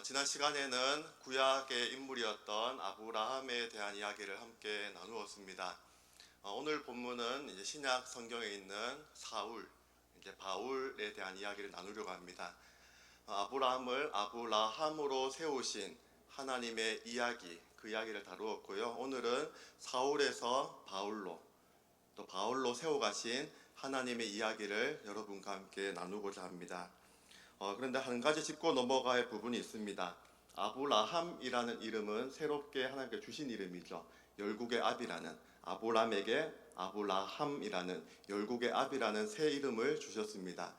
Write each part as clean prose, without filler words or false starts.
지난 시간에는 구약의 인물이었던 아브라함에 대한 이야기를 함께 나누었습니다. 오늘 본문은 이제 신약 성경에 있는 사울, 이제 바울에 대한 이야기를 나누려고 합니다. 아브라함을 아브라함으로 세우신 하나님의 이야기, 그 이야기를 다루었고요. 오늘은 사울에서 바울로, 또 바울로 세워가신 하나님의 이야기를 여러분과 함께 나누고자 합니다. 그런데 한 가지 짚고 넘어갈 부분이 있습니다. 아브라함이라는 이름은 새롭게 하나님께 주신 이름이죠. 열국의 압이라는, 아브람에게 아브라함이라는 열국의 압이라는 새 이름을 주셨습니다.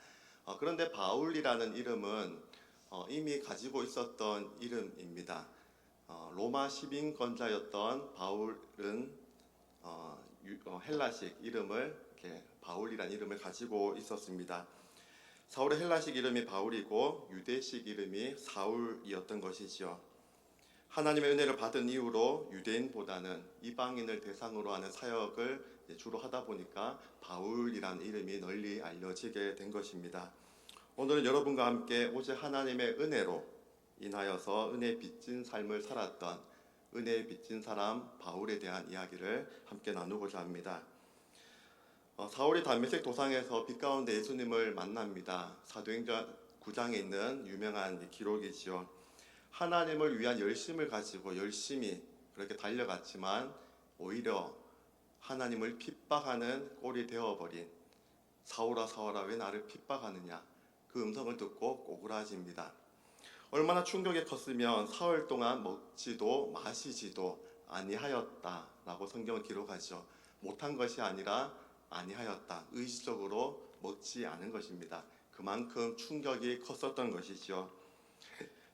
그런데 바울이라는 이름은 이미 가지고 있었던 이름입니다. 로마 시민권자였던 바울은 헬라식 이름을, 이렇게 바울이라는 이름을 가지고 있었습니다. 사울의 헬라식 이름이 바울이고 유대식 이름이 사울이었던 것이지요. 하나님의 은혜를 받은 이후로 유대인보다는 이방인을 대상으로 하는 사역을 주로 하다 보니까 바울이라는 이름이 널리 알려지게 된 것입니다. 오늘은 여러분과 함께 오직 하나님의 은혜로 인하여서 은혜에 빚진 삶을 살았던 은혜에 빚진 사람 바울에 대한 이야기를 함께 나누고자 합니다. 사울이 다메섹 도상에서 빛 가운데 예수님을 만납니다. 사도행전 9장에 있는 유명한 기록이지요. 하나님을 위한 열심을 가지고 열심히 그렇게 달려갔지만 오히려 하나님을 핍박하는 꼴이 되어버린 사울아 사울아 왜 나를 핍박하느냐, 그 음성을 듣고 오그라집니다. 얼마나 충격이 컸으면 사흘 동안 먹지도 마시지도 아니하였다라고 성경은 기록하죠. 못한 것이 아니라 아니하였다. 의지적으로 먹지 않은 것입니다. 그만큼 충격이 컸었던 것이죠.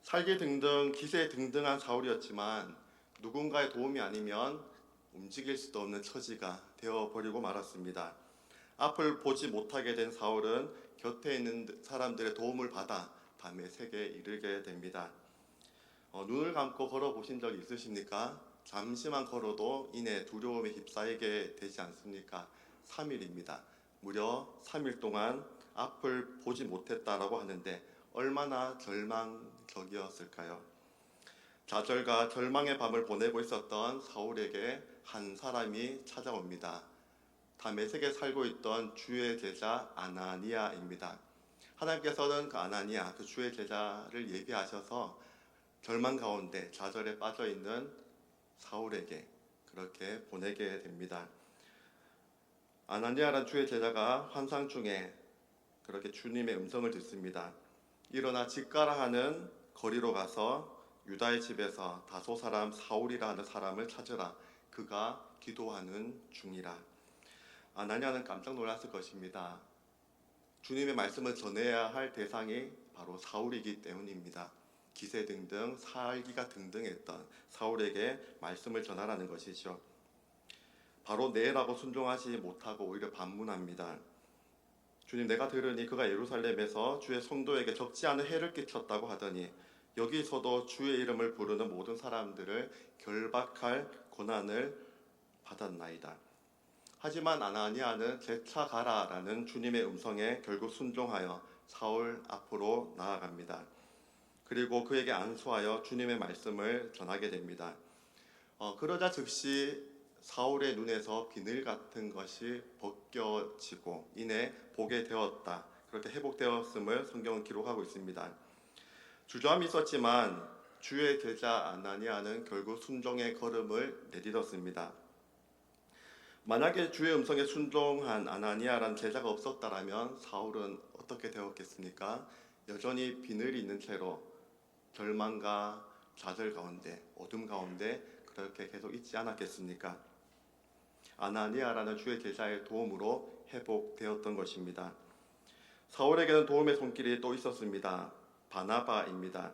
살기 등등 기세 등등한 사울이었지만 누군가의 도움이 아니면 움직일 수도 없는 처지가 되어버리고 말았습니다. 앞을 보지 못하게 된 사울은 곁에 있는 사람들의 도움을 받아 다메섹에 이르게 됩니다. 눈을 감고 걸어보신 적 있으십니까? 잠시만 걸어도 이내 두려움에 휩싸이게 되지 않습니까? 3일입니다. 무려 3일 동안 앞을 보지 못했다라고 하는데 얼마나 절망적이었을까요? 좌절과 절망의 밤을 보내고 있었던 사울에게 한 사람이 찾아옵니다. 다메섹에 살고 있던 주의 제자 아나니아입니다. 하나님께서는 그 아나니아, 그 주의 제자를 예비하셔서 절망 가운데 좌절에 빠져 있는 사울에게 그렇게 보내게 됩니다. 아나니아란 주의 제자가 환상 중에 그렇게 주님의 음성을 듣습니다. 일어나 집가라 하는 거리로 가서 유다의 집에서 다소 사람 사울이라 하는 사람을 찾으라. 그가 기도하는 중이라. 아나니아는 깜짝 놀랐을 것입니다. 주님의 말씀을 전해야 할 대상이 바로 사울이기 때문입니다. 기세 등등 살기가 등등했던 사울에게 말씀을 전하라는 것이죠. 바로 네라고 순종하지 못하고 오히려 반문합니다. 주님, 내가 들으니 그가 예루살렘에서 주의 성도에게 적지 않은 해를 끼쳤다고 하더니 여기서도 주의 이름을 부르는 모든 사람들을 결박할 고난을 받았나이다. 하지만 아나니아는 재차 가라라는 주님의 음성에 결국 순종하여 사울 앞으로 나아갑니다. 그리고 그에게 안수하여 주님의 말씀을 전하게 됩니다. 그러자 즉시 사울의 눈에서 비늘 같은 것이 벗겨지고 이내 보게 되었다. 그렇게 회복되었음을 성경은 기록하고 있습니다. 주저함이 있었지만 주의 제자 아나니아는 결국 순종의 걸음을 내딛었습니다. 만약에 주의 음성에 순종한 아나니아라는 제자가 없었다면 사울은 어떻게 되었겠습니까? 여전히 비늘이 있는 채로 절망과 좌절 가운데, 어둠 가운데 그렇게 계속 있지 않았겠습니까? 아나니아라는 주의 제자의 도움으로 회복되었던 것입니다. 사울에게는 도움의 손길이 또 있었습니다. 바나바입니다.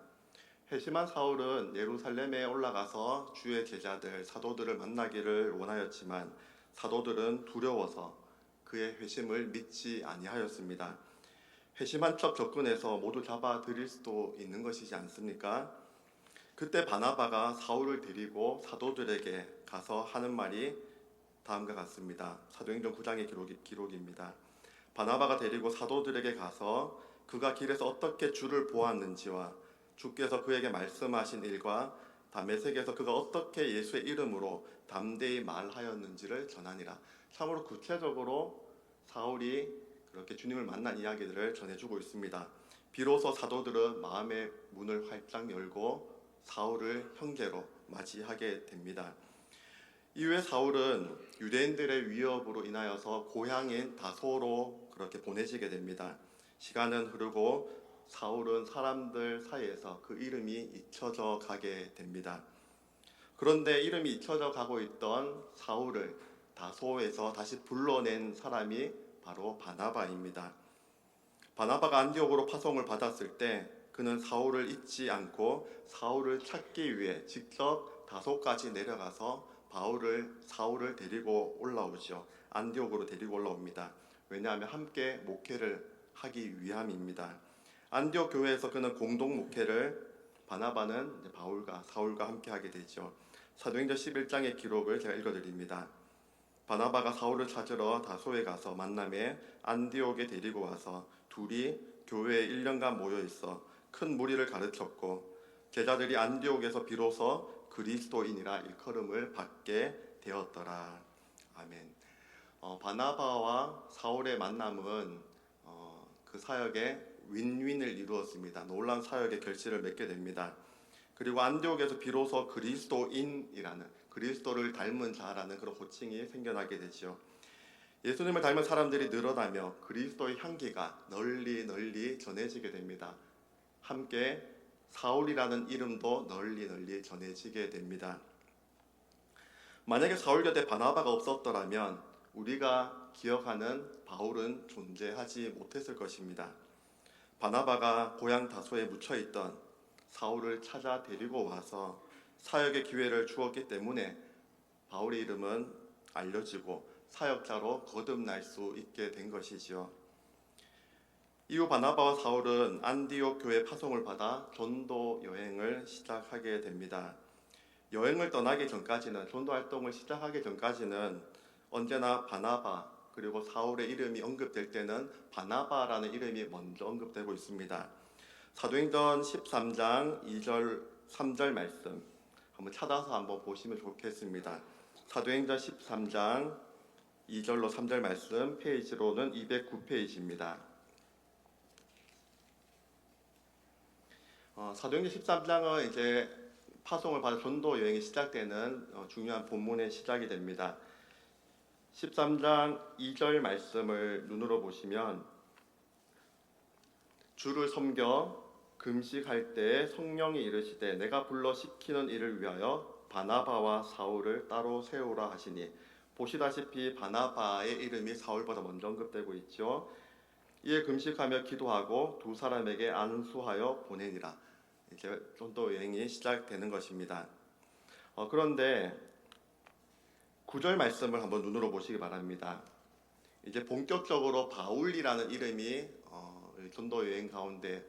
회심한 사울은 예루살렘에 올라가서 주의 제자들, 사도들을 만나기를 원하였지만 사도들은 두려워서 그의 회심을 믿지 아니하였습니다. 회심한 척 접근해서 모두 잡아들일 수도 있는 것이지 않습니까? 그때 바나바가 사울을 데리고 사도들에게 가서 하는 말이 다음과 같습니다. 사도행전 9장의 기록입니다. 바나바가 데리고 사도들에게 가서 그가 길에서 어떻게 주를 보았는지와 주께서 그에게 말씀하신 일과 다메섹에서 그가 어떻게 예수의 이름으로 담대히 말하였는지를 전하니라. 참으로 구체적으로 사울이 그렇게 주님을 만난 이야기들을 전해주고 있습니다. 비로소 사도들은 마음의 문을 활짝 열고 사울을 형제로 맞이하게 됩니다. 이후에 사울은 유대인들의 위협으로 인하여서 고향인 다소로 그렇게 보내지게 됩니다. 시간은 흐르고 사울은 사람들 사이에서 그 이름이 잊혀져 가게 됩니다. 그런데 이름이 잊혀져 가고 있던 사울을 다소에서 다시 불러낸 사람이 바로 바나바입니다. 바나바가 안디옥으로 파송을 받았을 때 그는 사울을 잊지 않고 사울을 찾기 위해 직접 다소까지 내려가서 사울을 데리고 올라오죠. 안디옥으로 데리고 올라옵니다. 왜냐하면 함께 목회를 하기 위함입니다. 안디옥 교회에서 그는 공동 목회를 바나바는 사울과 함께 하게 되죠. 사도행전 11장의 기록을 제가 읽어드립니다. 바나바가 사울을 찾으러 다소에 가서 만남에 안디옥에 데리고 와서 둘이 교회에 1년간 모여 있어 큰 무리를 가르쳤고 제자들이 안디옥에서 비로소 그리스도인이라 일컬음을 받게 되었더라. 아멘. 바나바와 사울의 만남은 그 사역에 윈윈을 이루었습니다. 놀라운 사역의 결실을 맺게 됩니다. 그리고 안디옥에서 비로소 그리스도인이라는, 그리스도를 닮은 자라는 그런 호칭이 생겨나게 되죠. 예수님을 닮은 사람들이 늘어나며 그리스도의 향기가 널리 전해지게 됩니다. 함께 사울이라는 이름도 널리 전해지게 됩니다. 만약에 사울 곁에 바나바가 없었더라면 우리가 기억하는 바울은 존재하지 못했을 것입니다. 바나바가 고향 다소에 묻혀있던 사울을 찾아 데리고 와서 사역의 기회를 주었기 때문에 바울의 이름은 알려지고 사역자로 거듭날 수 있게 된 것이지요. 이후 바나바와 사울은 안디옥 교회 파송을 받아 전도 여행을 시작하게 됩니다. 여행을 떠나기 전까지는, 전도 활동을 시작하기 전까지는 언제나 바나바 그리고 사울의 이름이 언급될 때는 바나바라는 이름이 먼저 언급되고 있습니다. 사도행전 13장 2절 3절 말씀 한번 찾아서 한번 보시면 좋겠습니다. 사도행전 13장 2절로 3절 말씀, 페이지로는 209페이지입니다. 사도행전 13장은 이제 파송을 받아 전도 여행이 시작되는 중요한 본문의 시작이 됩니다. 13장 2절 말씀을 눈으로 보시면 주를 섬겨 금식할 때에 성령이 이르시되 내가 불러 시키는 일을 위하여 바나바와 사울을 따로 세우라 하시니, 보시다시피 바나바의 이름이 사울보다 먼저 언급되고 있죠. 이에 금식하며 기도하고 두 사람에게 안수하여 보내니라. 이제 전도 여행이 시작되는 것입니다. 그런데 9절 말씀을 한번 눈으로 보시기 바랍니다. 이제 본격적으로 바울이라는 이름이 전도 여행 가운데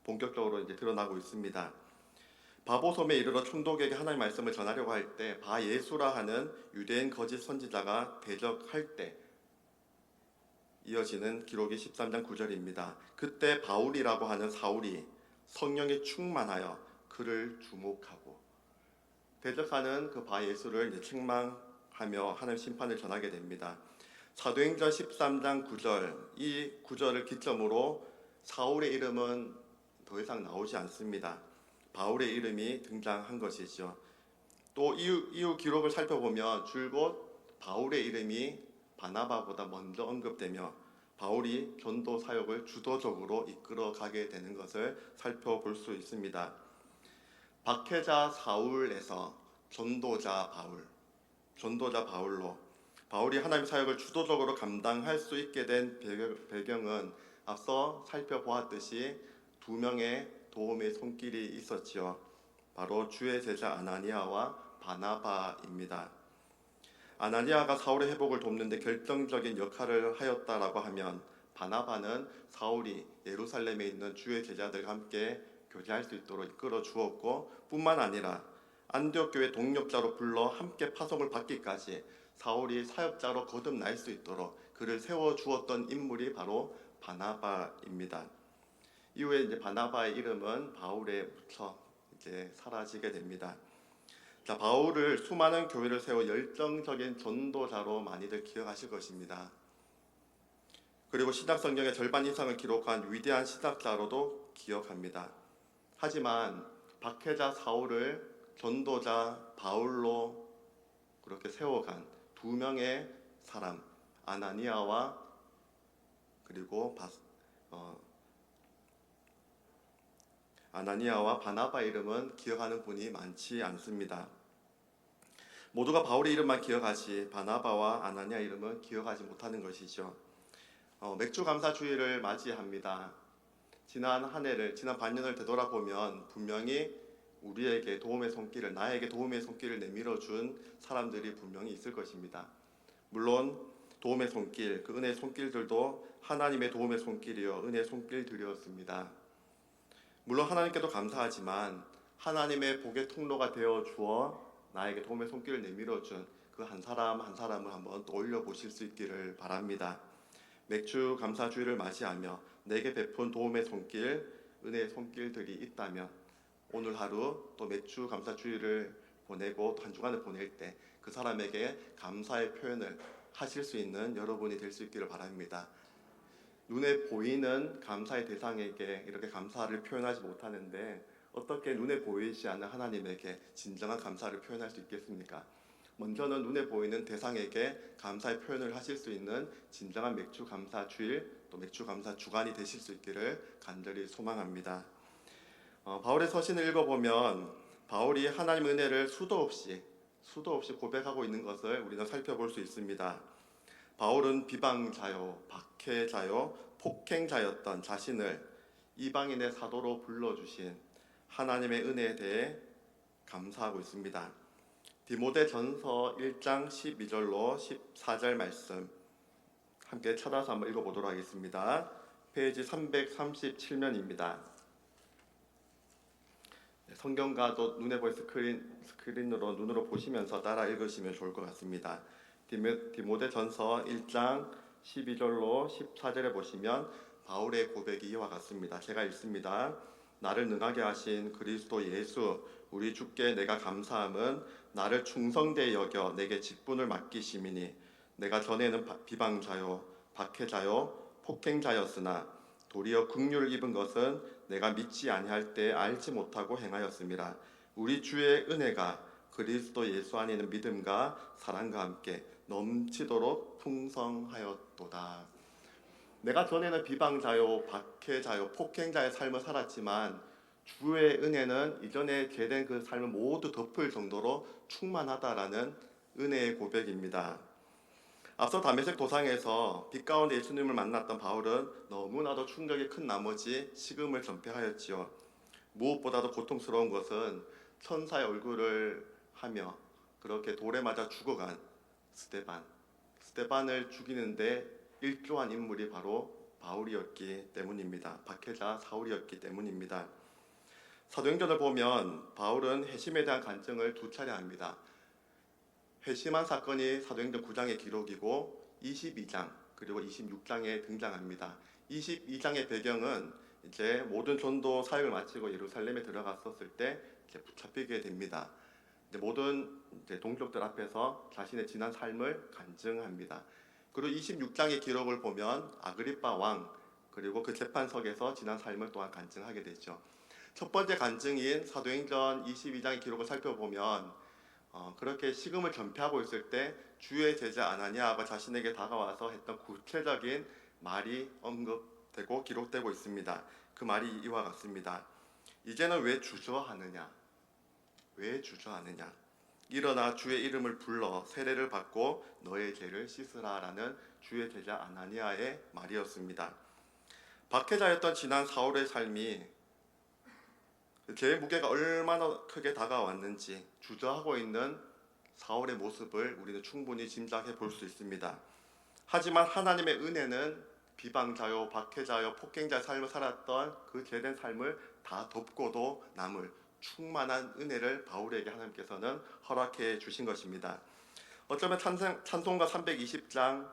본격적으로 이제 드러나고 있습니다. 바보섬에 이르러 총독에게 하나님의 말씀을 전하려고 할 때 바예수라 하는 유대인 거짓 선지자가 대적할 때 이어지는 기록이 13장 9절입니다. 그때 바울이라고 하는 사울이 성령에 충만하여 그를 주목하고 대적하는 그 바예수를 이제 책망하며 하나님 심판을 전하게 됩니다. 사도행전 13장 9절, 이 9절을 기점으로 사울의 이름은 더 이상 나오지 않습니다. 바울의 이름이 등장한 것이죠. 또 이후 기록을 살펴보면 줄곧 바울의 이름이 바나바보다 먼저 언급되며 바울이 전도 사역을 주도적으로 이끌어가게 되는 것을 살펴볼 수 있습니다. 박해자 사울에서 전도자 바울로 바울이 하나님 사역을 주도적으로 감당할 수 있게 된 배경은 앞서 살펴보았듯이 두 명의 도움의 손길이 있었지요. 바로 주의 제자 아나니아와 바나바입니다. 아나니아가 사울의 회복을 돕는 데 결정적인 역할을 하였다라고 하면, 바나바는 사울이 예루살렘에 있는 주의 제자들과 함께 교제할 수 있도록 이끌어 주었고, 뿐만 아니라 안디옥 교회 동력자로 불러 함께 파송을 받기까지 사울이 사역자로 거듭날 수 있도록 그를 세워 주었던 인물이 바로 바나바입니다. 이후에 이제 바나바의 이름은 바울에 묻혀 이제 사라지게 됩니다. 자, 바울을 수많은 교회를 세워 열정적인 전도자로 많이들 기억하실 것입니다. 그리고 신약 성경의 절반 이상을 기록한 위대한 신학자로도 기억합니다. 하지만 박해자 사울을 전도자 바울로 그렇게 세워간 두 명의 사람, 아나니아와 그리고 아나니아와 바나바 이름은 기억하는 분이 많지 않습니다. 모두가 바울의 이름만 기억하지 바나바와 아나니아 이름은 기억하지 못하는 것이죠. 맥주 감사 주일을 맞이합니다. 지난 한 해를, 지난 반년을 되돌아보면 분명히 우리에게 도움의 손길을, 나에게 도움의 손길을 내밀어 준 사람들이 분명히 있을 것입니다. 물론 도움의 손길, 그 은혜의 손길들도 하나님의 도움의 손길이요 은혜의 손길들이었습니다. 물론 하나님께도 감사하지만 하나님의 복의 통로가 되어 주어 나에게 도움의 손길을 내밀어 준 그 한 사람 한 사람을 한번 떠올려 보실 수 있기를 바랍니다. 맥주 감사 주일을 맞이하며 내게 베푼 도움의 손길, 은혜의 손길들이 있다면 오늘 하루 또 맥주 감사 주일을 보내고 또 한 주간을 보낼 때 그 사람에게 감사의 표현을 하실 수 있는 여러분이 될 수 있기를 바랍니다. 눈에 보이는 감사의 대상에게 이렇게 감사를 표현하지 못하는데 어떻게 눈에 보이지 않는 하나님에게 진정한 감사를 표현할 수 있겠습니까? 먼저는 눈에 보이는 대상에게 감사의 표현을 하실 수 있는 진정한 맥주 감사 주일 또 맥주 감사 주간이 되실 수 있기를 간절히 소망합니다. 바울의 서신을 읽어보면 바울이 하나님의 은혜를 수도 없이 고백하고 있는 것을 우리는 살펴볼 수 있습니다. 바울은 비방자요, 박해자요, 폭행자였던 자신을 이방인의 사도로 불러주신 하나님의 은혜에 대해 감사하고 있습니다. 디모데전서 1장 12절로 14절 말씀 함께 찾아서 한번 읽어보도록 하겠습니다. 페이지 337면입니다. 성경과도 눈에 보이는 스크린으로 눈으로 보시면서 따라 읽으시면 좋을 것 같습니다. 디모데전서 1장 12절로 14절에 보시면 바울의 고백이 이와 같습니다. 제가 읽습니다. 나를 능하게 하신 그리스도 예수 우리 주께 내가 감사함은 나를 충성되이 여겨 내게 직분을 맡기심이니 내가 전에는 비방자요 박해자요 폭행자였으나 도리어 긍휼을 입은 것은 내가 믿지 아니할 때 알지 못하고 행하였음이라. 우리 주의 은혜가 그리스도 예수 안에 있는 믿음과 사랑과 함께 넘치도록 풍성하였도다. 내가 전에는 비방자요 박해자요 폭행자의 삶을 살았지만 주의 은혜는 이전에 제된 그 삶을 모두 덮을 정도로 충만하다라는 은혜의 고백입니다. 앞서 다메섹 도상에서 빛 가운데 예수님을 만났던 바울은 너무나도 충격이 큰 나머지 식음을 전폐하였지요. 무엇보다도 고통스러운 것은 천사의 얼굴을 하며 그렇게 돌에 맞아 죽어간 스데반을 죽이는데 일조한 인물이 바로 바울이었기 때문입니다. 박해자 사울이었기 때문입니다. 사도행전을 보면 바울은 회심에 대한 간증을 두 차례 합니다. 회심한 사건이 사도행전 9장의 기록이고 22장 그리고 26장에 등장합니다. 22장의 배경은 이제 모든 전도 사역을 마치고 예루살렘에 들어갔었을 때 이제 붙잡히게 됩니다. 모든 이제 동족들 앞에서 자신의 지난 삶을 간증합니다. 그리고 26장의 기록을 보면 아그리빠 왕 그리고 그 재판석에서 지난 삶을 또한 간증하게 되죠. 첫 번째 간증인 사도행전 22장의 기록을 살펴보면 그렇게 식음을 전폐하고 있을 때 주의 제자 아나니아가 자신에게 다가와서 했던 구체적인 말이 언급되고 기록되고 있습니다. 그 말이 이와 같습니다. 이제는 왜 주저하느냐? 왜 주저하느냐? 일어나 주의 이름을 불러 세례를 받고 너의 죄를 씻으라라는 주의 제자 아나니아의 말이었습니다. 박해자였던 지난 사울의 삶이 죄의 무게가 얼마나 크게 다가왔는지 주저하고 있는 사울의 모습을 우리는 충분히 짐작해 볼 수 있습니다. 하지만 하나님의 은혜는 비방자요, 박해자요, 폭행자의 삶을 살았던 그 죄된 삶을 다 덮고도 남을 충만한 은혜를 바울에게 하나님께서는 허락해 주신 것입니다. 어쩌면 찬송가 320장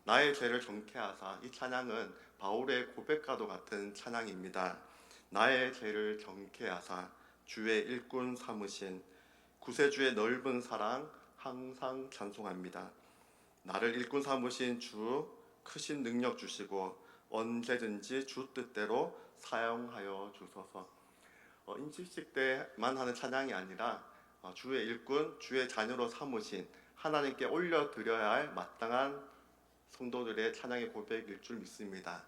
나의 죄를 정케하사 이 찬양은 바울의 고백과도 같은 찬양입니다. 나의 죄를 정케하사 주의 일꾼 삼으신 구세주의 넓은 사랑 항상 찬송합니다. 나를 일꾼 삼으신 주 크신 능력 주시고 언제든지 주 뜻대로 사용하여 주소서. 인칠식 때만 하는 찬양이 아니라 주의 일꾼, 주의 자녀로 삼으신 하나님께 올려드려야 할 마땅한 성도들의 찬양의 고백일 줄 믿습니다.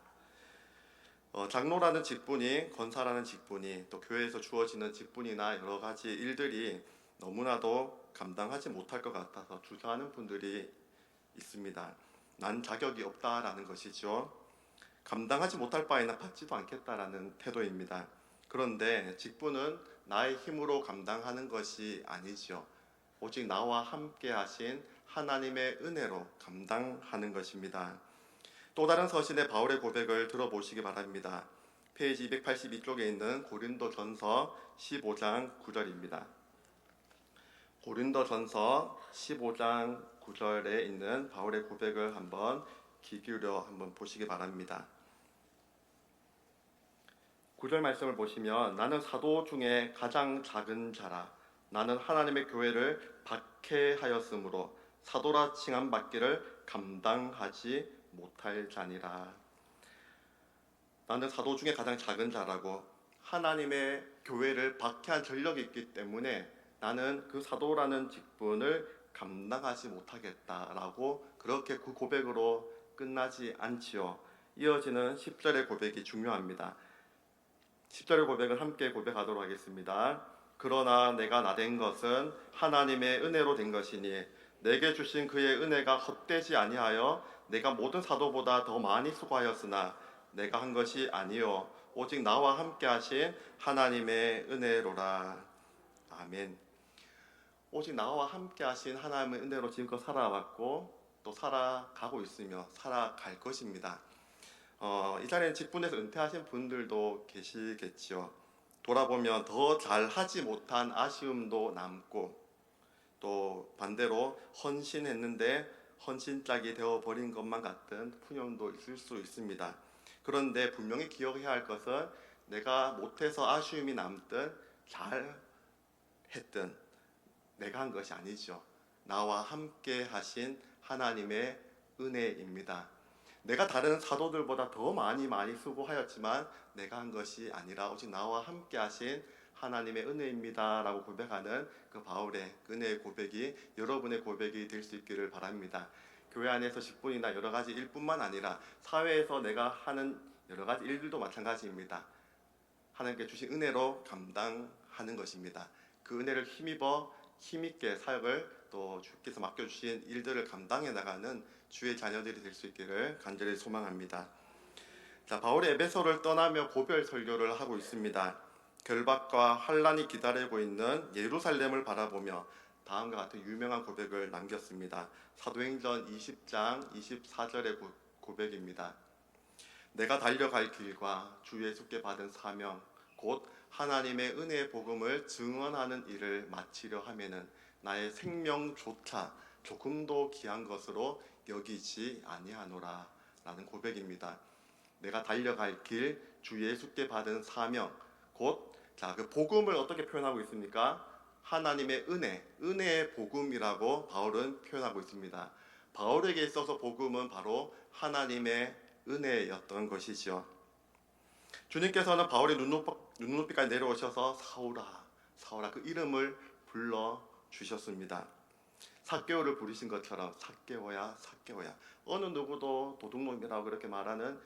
장로라는 직분이, 권사라는 직분이, 또 교회에서 주어지는 직분이나 여러 가지 일들이 너무나도 감당하지 못할 것 같아서 주저하는 분들이 있습니다. 난 자격이 없다라는 것이죠. 감당하지 못할 바에는 받지도 않겠다라는 태도입니다. 그런데 직분은 나의 힘으로 감당하는 것이 아니죠. 오직 나와 함께 하신 하나님의 은혜로 감당하는 것입니다. 또 다른 서신의 바울의 고백을 들어보시기 바랍니다. 페이지 282쪽에 있는 고린도전서 15장 9절입니다. 고린도전서 15장 9절에 있는 바울의 고백을 한번 귀 기울여 한번 보시기 바랍니다. 9절 말씀을 보시면 나는 사도 중에 가장 작은 자라 나는 하나님의 교회를 박해하였으므로 사도라 칭함 받기를 감당하지 못할 자니라. 나는 사도 중에 가장 작은 자라고 하나님의 교회를 박해한 전력이 있기 때문에 나는 그 사도라는 직분을 감당하지 못하겠다라고 그렇게 그 고백으로 끝나지 않지요. 이어지는 10절의 고백이 중요합니다. 10절의 고백을 함께 고백하도록 하겠습니다. 그러나 내가 나된 것은 하나님의 은혜로 된 것이니 내게 주신 그의 은혜가 헛되지 아니하여 내가 모든 사도보다 더 많이 수고하였으나 내가 한 것이 아니요 오직 나와 함께 하신 하나님의 은혜로라. 아멘. 오직 나와 함께 하신 하나님의 은혜로 지금껏 살아왔고 또 살아가고 있으며 살아갈 것입니다. 이 자리에 직분에서 은퇴하신 분들도 계시겠지요. 돌아보면 더 잘하지 못한 아쉬움도 남고 또 반대로 헌신했는데 헌신짝이 되어버린 것만 같은 푸념도 있을 수 있습니다. 그런데 분명히 기억해야 할 것은 내가 못해서 아쉬움이 남든 잘했든 내가 한 것이 아니죠. 나와 함께 하신 하나님의 은혜입니다. 내가 다른 사도들보다 더 많이 수고하였지만 내가 한 것이 아니라 오직 나와 함께 하신 하나님의 은혜입니다 라고 고백하는 그 바울의 은혜의 고백이 여러분의 고백이 될 수 있기를 바랍니다. 교회 안에서 직분이나 여러 가지 일뿐만 아니라 사회에서 내가 하는 여러 가지 일들도 마찬가지입니다. 하나님께 주신 은혜로 감당하는 것입니다. 그 은혜를 힘입어 힘있게 사역을 또 주께서 맡겨주신 일들을 감당해 나가는 주의 자녀들이 될 수 있기를 간절히 소망합니다. 자, 바울이 에베소를 떠나며 고별 설교를 하고 있습니다. 결박과 환란이 기다리고 있는 예루살렘을 바라보며 다음과 같은 유명한 고백을 남겼습니다. 사도행전 20장 24절의 고백입니다. 내가 달려갈 길과 주 예수께 받은 사명 곧 하나님의 은혜의 복음을 증언하는 일을 마치려 하면은 나의 생명조차 조금도 귀한 것으로 여기지 아니하노라 라는 고백입니다. 내가 달려갈 길, 주 예수께 받은 사명 곧 그 복음을 어떻게 표현하고 있습니까? 하나님의 은혜의 복음이라고 바울은 표현하고 있습니다. 바울에게 있어서 복음은 바로 하나님의 은혜였던 것이죠. 주님께서는 바울의 눈높이까지 내려오셔서 사울아 그 이름을 불러주셨습니다. 삭개오를 부르신 것처럼 삭개오야 어느 누구도 도둑놈이라고 그렇게 말하는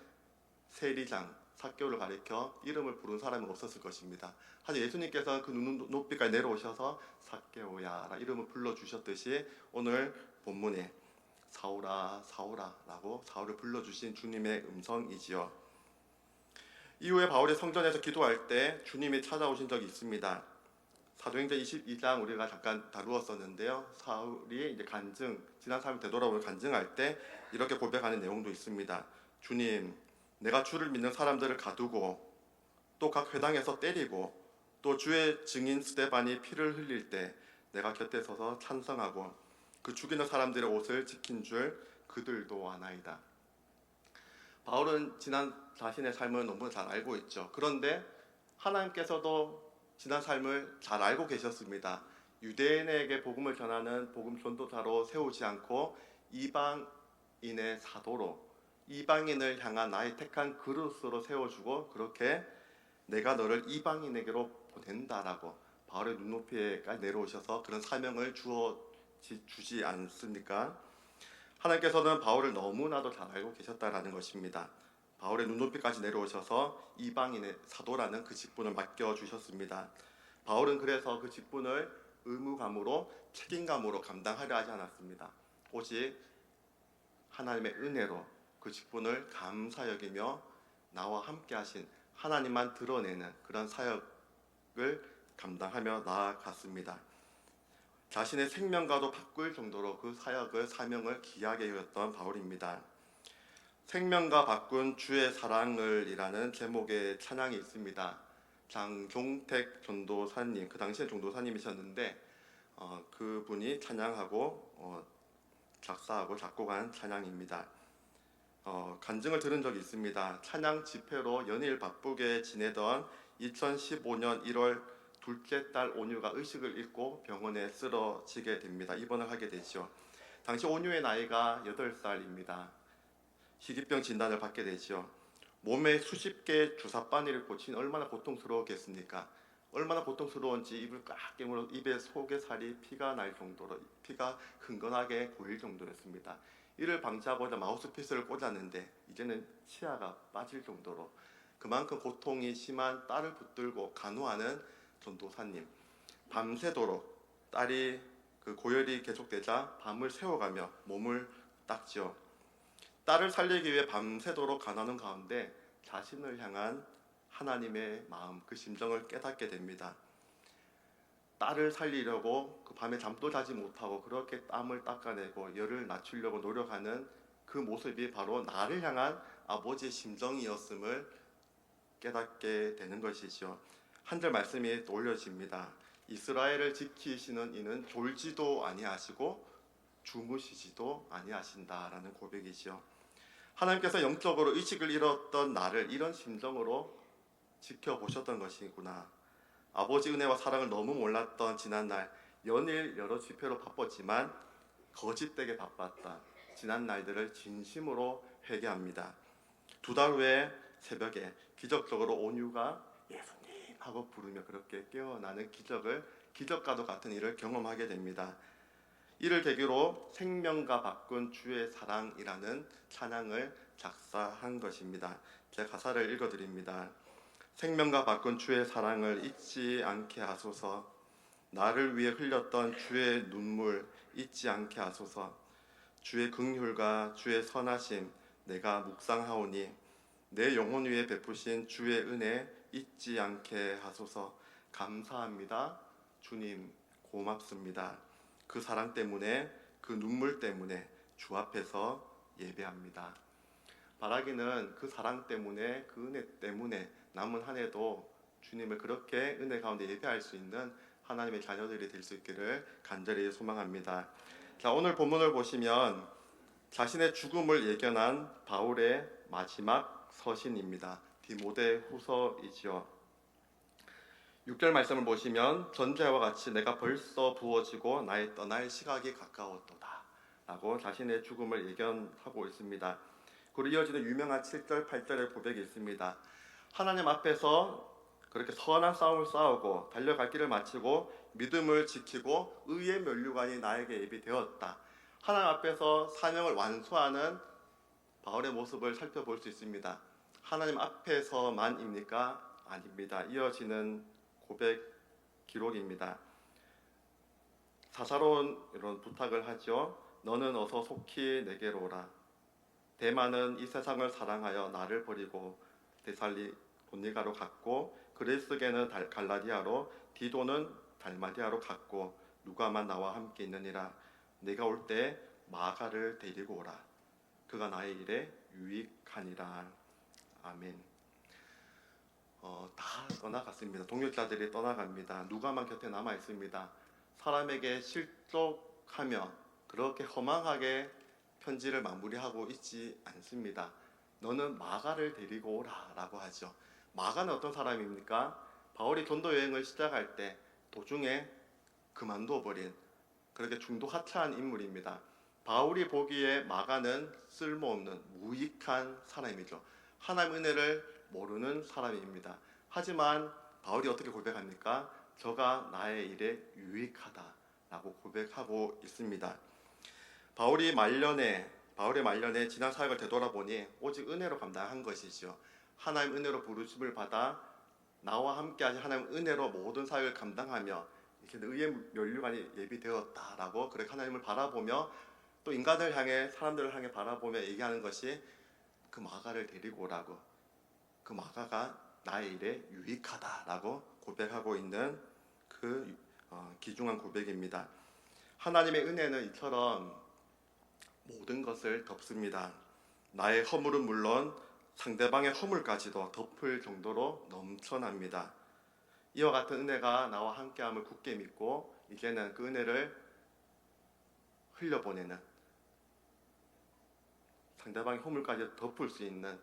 세리장 삭개오를 가리켜 이름을 부른 사람은 없었을 것입니다. 하지만 예수님께서는 그 눈높이까지 내려오셔서 삭개오야 이름을 불러주셨듯이 오늘 본문에 사울아 라고 사울을 불러주신 주님의 음성이지요. 이후에 바울이 성전에서 기도할 때 주님이 찾아오신 적이 있습니다. 사도행전 22장 우리가 잠깐 다루었었는데요. 사울이 이제 지난 삶을 되돌아보며 간증할 때 이렇게 고백하는 내용도 있습니다. 주님, 내가 주를 믿는 사람들을 가두고 또 각 회당에서 때리고 또 주의 증인 스데반이 피를 흘릴 때 내가 곁에 서서 찬성하고 그 죽이는 사람들의 옷을 지킨 줄 그들도 아나이다. 바울은 지난 자신의 삶을 너무 잘 알고 있죠. 그런데 하나님께서도 지난 삶을 잘 알고 계셨습니다. 유대인에게 복음을 전하는 복음 전도자로 세우지 않고 이방인의 사도로, 이방인을 향한 나의 택한 그릇으로 세워주고, 그렇게 내가 너를 이방인에게로 보낸다라고 바울의 눈높이에까지 내려오셔서 그런 사명을 주지 않습니까? 하나님께서는 바울을 너무나도 잘 알고 계셨다라는 것입니다. 바울의 눈높이까지 내려오셔서 이방인의 사도라는 그 직분을 맡겨주셨습니다. 바울은 그래서 그 직분을 의무감으로, 책임감으로 감당하려 하지 않았습니다. 오직 하나님의 은혜로 그 직분을 감사 여기며 나와 함께 하신 하나님만 드러내는 그런 사역을 감당하며 나아갔습니다. 자신의 생명과도 바꿀 정도로 그 사역을, 사명을 귀하게 여겼던 바울입니다. 생명과 바꾼 주의 사랑을 이라는 제목의 찬양이 있습니다. 장종택 전도사님, 그 당시에 전도사님이셨는데 그분이 찬양하고 작사하고 작곡한 찬양입니다. 간증을 들은 적이 있습니다. 찬양 집회로 연일 바쁘게 지내던 2015년 1월 둘째 딸 온유가 의식을 잃고 병원에 쓰러지게 됩니다. 입원을 하게 되죠. 당시 온유의 나이가 8살입니다. 희귀병 진단을 받게 되죠. 몸에 수십 개의 주사바늘을 꽂힌 얼마나 고통스러웠겠습니까? 얼마나 고통스러운지 입을 꽉 깨물어 입에 속에 살이 피가 날 정도로, 피가 흥건하게 고일 정도였습니다. 이를 방지하고자 마우스피스를 꽂았는데 이제는 치아가 빠질 정도로 그만큼 고통이 심한 딸을 붙들고 간호하는 전도사님, 밤새도록 딸이 그 고열이 계속되자 밤을 새워가며 몸을 닦죠. 딸을 살리기 위해 밤새도록 간호하는 가운데 자신을 향한 하나님의 마음, 그 심정을 깨닫게 됩니다. 딸을 살리려고 그 밤에 잠도 자지 못하고 그렇게 땀을 닦아내고 열을 낮추려고 노력하는 그 모습이 바로 나를 향한 아버지의 심정이었음을 깨닫게 되는 것이죠. 한 절 말씀이 떠올려집니다. 이스라엘을 지키시는 이는 졸지도 아니하시고 주무시지도 아니하신다라는 고백이죠. 하나님께서 영적으로 의식을 잃었던 나를 이런 심정으로 지켜보셨던 것이구나. 아버지 은혜와 사랑을 너무 몰랐던 지난날, 연일 여러 집회로 바빴지만 거짓되게 바빴다. 지난 날들을 진심으로 회개합니다. 2달 후에 새벽에 기적적으로 온유가 예수님 하고 부르며 그렇게 깨어나는 기적과도 같은 일을 경험하게 됩니다. 이를 계기로 생명과 바꾼 주의 사랑이라는 찬양을 작사한 것입니다. 제 가사를 읽어드립니다. 생명과 바꾼 주의 사랑을 잊지 않게 하소서. 나를 위해 흘렸던 주의 눈물 잊지 않게 하소서. 주의 긍휼과 주의 선하심 내가 묵상하오니 내 영혼 위에 베푸신 주의 은혜 잊지 않게 하소서. 감사합니다. 주님 고맙습니다. 그 사랑 때문에, 그 눈물 때문에 주 앞에서 예배합니다. 바라기는 그 사랑 때문에, 그 은혜 때문에 남은 한 해도 주님을 그렇게 은혜 가운데 예배할 수 있는 하나님의 자녀들이 될 수 있기를 간절히 소망합니다. 자, 오늘 본문을 보시면 자신의 죽음을 예견한 바울의 마지막 서신입니다. 디모데 후서이지요. 6절 말씀을 보시면 전제와 같이 내가 벌써 부어지고 나의 떠날 시각이 가까웠도다 라고 자신의 죽음을 예견하고 있습니다. 그리고 이어지는 유명한 7절 8절의 고백이 있습니다. 하나님 앞에서 그렇게 선한 싸움을 싸우고 달려갈 길을 마치고 믿음을 지키고 의의 면류관이 나에게 예비되었다. 하나님 앞에서 사명을 완수하는 바울의 모습을 살펴볼 수 있습니다. 하나님 앞에서만입니까? 아닙니다. 이어지는 고백 기록입니다. 사사로운 이런 부탁을 하죠. 너는 어서 속히 내게로 오라. 데마는 이 세상을 사랑하여 나를 버리고 데살로니가로 갔고 그리스게는 갈라디아로 디도는 달마디아로 갔고 누가만 나와 함께 있느니라. 내가 올 때 마가를 데리고 오라. 그가 나의 일에 유익하니라. 아멘. 다 떠나갔습니다. 동역자들이 떠나갑니다. 누가만 곁에 남아 있습니다. 사람에게 실족하며 그렇게 허망하게 편지를 마무리하고 있지 않습니다. 너는 마가를 데리고 오라 라고 하죠. 마가는 어떤 사람입니까? 바울이 전도 여행을 시작할 때 도중에 그만둬 버린 그렇게 중도 하차한 인물입니다. 바울이 보기에 마가는 쓸모없는 무익한 사람이죠. 하나님의 은혜를 모르는 사람입니다. 하지만 바울이 어떻게 고백합니까? 저가 나의 일에 유익하다라고 고백하고 있습니다. 바울의 말년에 지난 사역을 되돌아보니 오직 은혜로 감당한 것이죠. 하나님 은혜로 부르심을 받아 나와 함께하신 하나님 은혜로 모든 사역을 감당하며 이렇게 의의 면류관이 예비되었다라고 그렇게 하나님을 바라보며 또 인간을 향해 사람들을 향해 바라보며 얘기하는 것이 그 마가를 데리고 오라고, 그 마가가 나의 일에 유익하다라고 고백하고 있는 그 귀중한 고백입니다. 하나님의 은혜는 이처럼 모든 것을 덮습니다. 나의 허물은 물론 상대방의 허물까지도 덮을 정도로 넘쳐납니다. 이와 같은 은혜가 나와 함께함을 굳게 믿고 이제는 그 은혜를 흘려보내는, 상대방의 허물까지 덮을 수 있는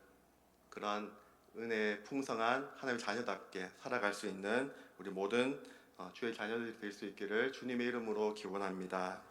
그러한 은혜의 풍성한 하나님의 자녀답게 살아갈 수 있는 우리 모든 주의 자녀들이 될 수 있기를 주님의 이름으로 기원합니다.